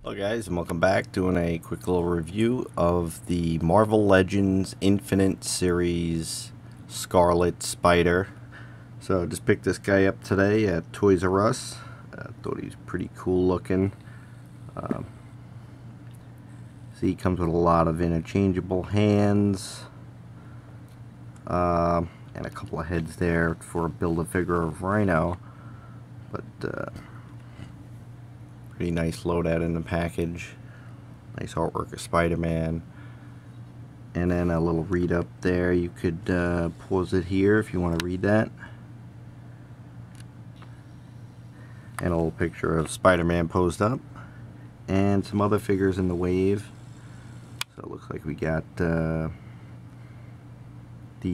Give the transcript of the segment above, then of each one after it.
Hello guys, and welcome back. Doing a quick little review of the Marvel Legends Infinite Series Scarlet Spider. So just picked this guy up today at Toys R Us. Thought he's pretty cool looking. See, he comes with a lot of interchangeable hands and a couple of heads there for a build-a-figure of Rhino. But pretty nice loadout in the package. Nice artwork of Spider-Man. And then a little read up there. You could pause it here if you want to read that. And a little picture of Spider-Man posed up. And some other figures in the wave. So it looks like we got the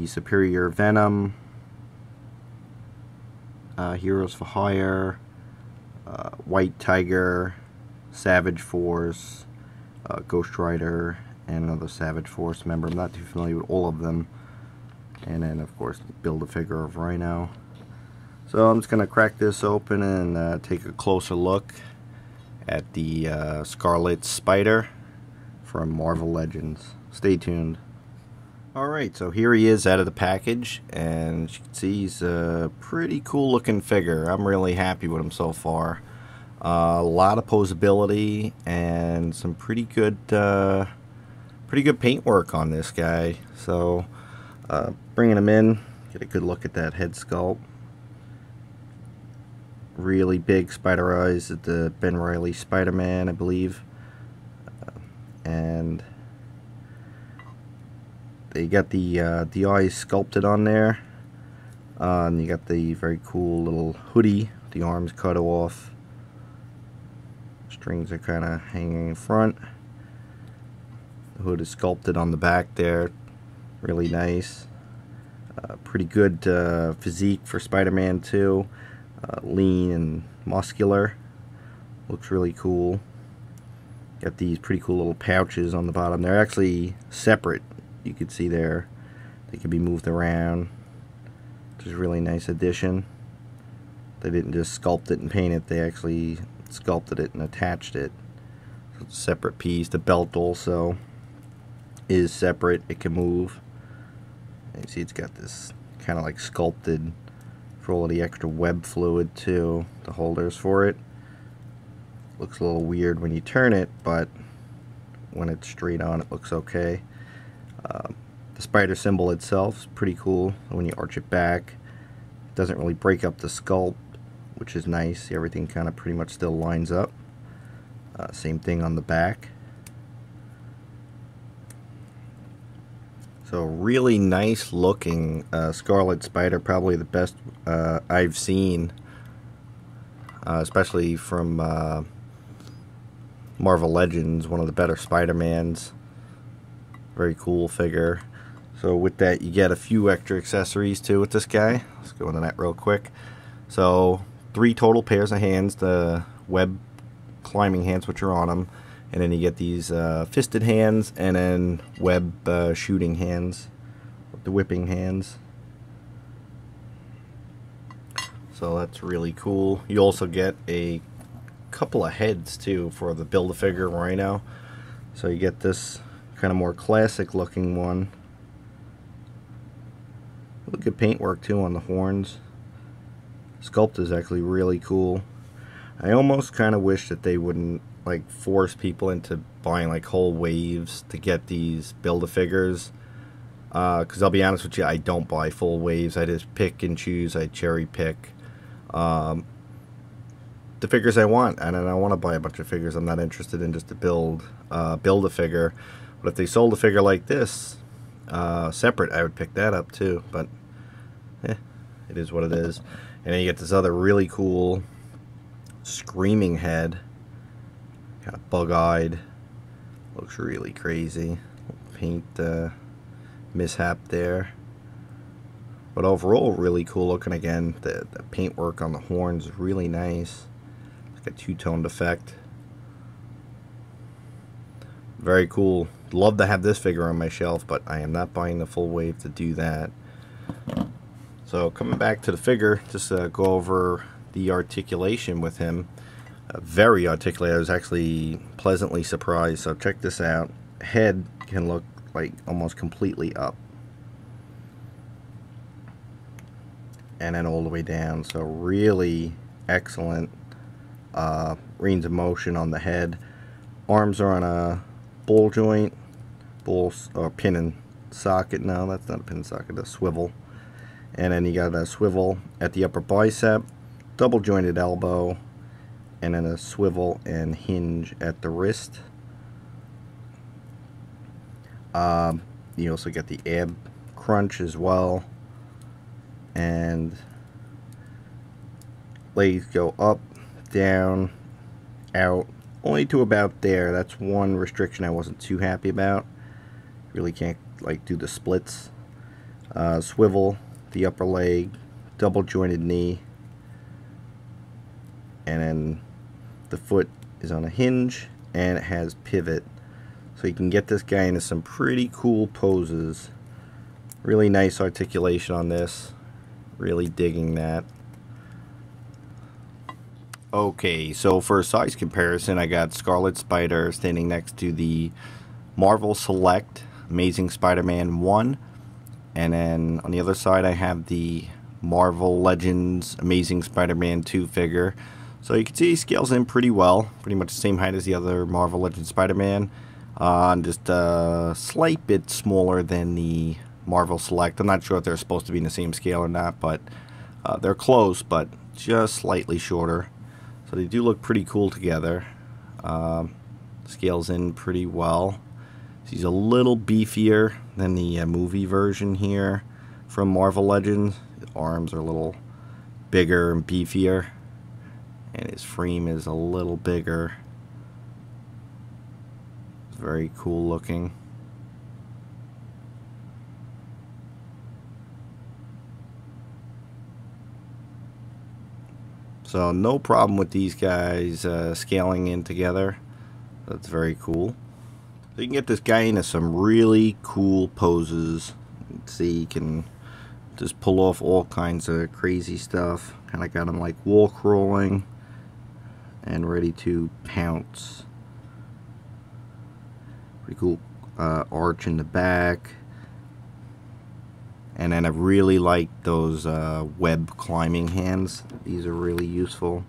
Superior Venom, Heroes for Hire, White Tiger, Savage Force, Ghost Rider, and another Savage Force member. I'm not too familiar with all of them. And then, of course, build-a-figure of Rhino. So I'm just going to crack this open and take a closer look at the Scarlet Spider from Marvel Legends. Stay tuned. Alright, so here he is out of the package, and as you can see, he's a pretty cool looking figure. I'm really happy with him so far. A lot of posability and some pretty good paintwork on this guy. So bringing him in, get a good look at that head sculpt. Really big spider eyes at the Ben Reilly Spider-Man, I believe. And they got the eyes sculpted on there. And you got the very cool little hoodie, the arms cut off. Strings are kind of hanging in front. The hood is sculpted on the back there. Really nice. Pretty good physique for Spider-Man too. Lean and muscular. Looks really cool. Got these pretty cool little pouches on the bottom. They're actually separate. You can see there. They can be moved around. Which is a really nice addition. They didn't just sculpt it and paint it. They actually sculpted it and attached it. So it's a separate piece. The belt also is separate. It can move. And you see it's got this kind of like sculpted for all of the extra web fluid too. The holders for it. Looks a little weird when you turn it, but when it's straight on it looks okay. The spider symbol itself is pretty cool. When you arch it back, it doesn't really break up the sculpt, which is nice. Everything kind of pretty much still lines up. Same thing on the back. So really nice looking Scarlet Spider, probably the best I've seen, especially from Marvel Legends, one of the better Spider-Mans. Very cool figure. So with that, you get a few extra accessories too with this guy. Let's go into that real quick. So 3 total pairs of hands, the web climbing hands which are on him, and then you get these fisted hands and then web shooting hands, the whipping hands. So that's really cool. You also get a couple of heads too for the build-a-figure Rhino. So you get this kind of more classic looking one. Look at paintwork too on the horns. Sculpt is actually really cool. I almost kind of wish that they wouldn't like force people into buying like whole waves to get these build-a-figures. Because I'll be honest with you, I don't buy full waves. I just pick and choose. I cherry pick the figures I want, and I want to buy a bunch of figures. I'm not interested in just to build a figure. But if they sold a figure like this separate, I would pick that up too. But it is what it is. And then you get this other really cool screaming head, kind of bug-eyed. Looks really crazy. Paint mishap there. But overall, really cool looking. Again, the paintwork on the horns is really nice. It's got a two-toned effect. Very cool. Love to have this figure on my shelf, but I am not buying the full wave to do that. So coming back to the figure, just go over the articulation with him. Very articulate. I was actually pleasantly surprised. So check this out. Head can look like almost completely up, and then all the way down. So really excellent range of motion on the head. Arms are on a ball joint, or pin and socket. No, that's not a pin and socket, a swivel. And then you got a swivel at the upper bicep, double jointed elbow, and then a swivel and hinge at the wrist. You also get the ab crunch as well, and legs go up, down, out, only to about there. That's one restriction I wasn't too happy about. Really can't like do the splits. Swivel the upper leg, double jointed knee, and then the foot is on a hinge and it has pivot, so you can get this guy into some pretty cool poses. Really nice articulation on this, really digging that. Okay, so for a size comparison, I got Scarlet Spider standing next to the Marvel Select Amazing Spider-Man 1, and then on the other side I have the Marvel Legends Amazing Spider-Man 2 figure. So you can see he scales in pretty well, pretty much the same height as the other Marvel Legends Spider-Man, just a slight bit smaller than the Marvel Select. I'm not sure if they're supposed to be in the same scale or not, but they're close, but just slightly shorter. So they do look pretty cool together. Scales in pretty well. He's a little beefier than the movie version here from Marvel Legends. His arms are a little bigger and beefier, and his frame is a little bigger. It's very cool looking. So no problem with these guys scaling in together. That's very cool. So you can get this guy into some really cool poses. See, you can just pull off all kinds of crazy stuff. Kind of got him like wall crawling and ready to pounce. Pretty cool arch in the back. And then I really like those web climbing hands. These are really useful.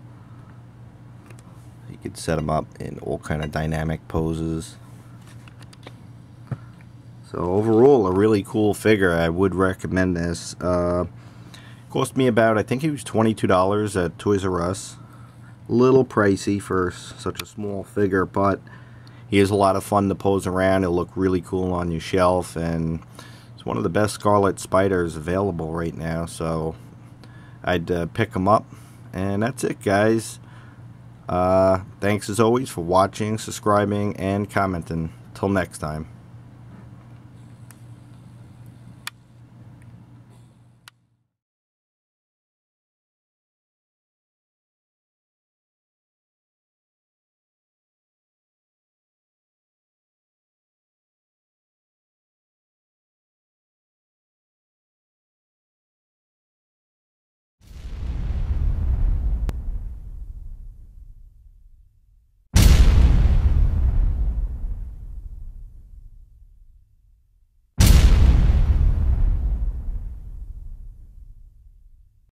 You could set them up in all kind of dynamic poses. So overall, a really cool figure. I would recommend this. Cost me about, I think it was $22 at Toys R Us. A little pricey for such a small figure, but he is a lot of fun to pose around. It'll look really cool on your shelf, and it's one of the best Scarlet Spiders available right now, so I'd pick him up. And that's it, guys. Thanks as always for watching, subscribing, and commenting. Till next time.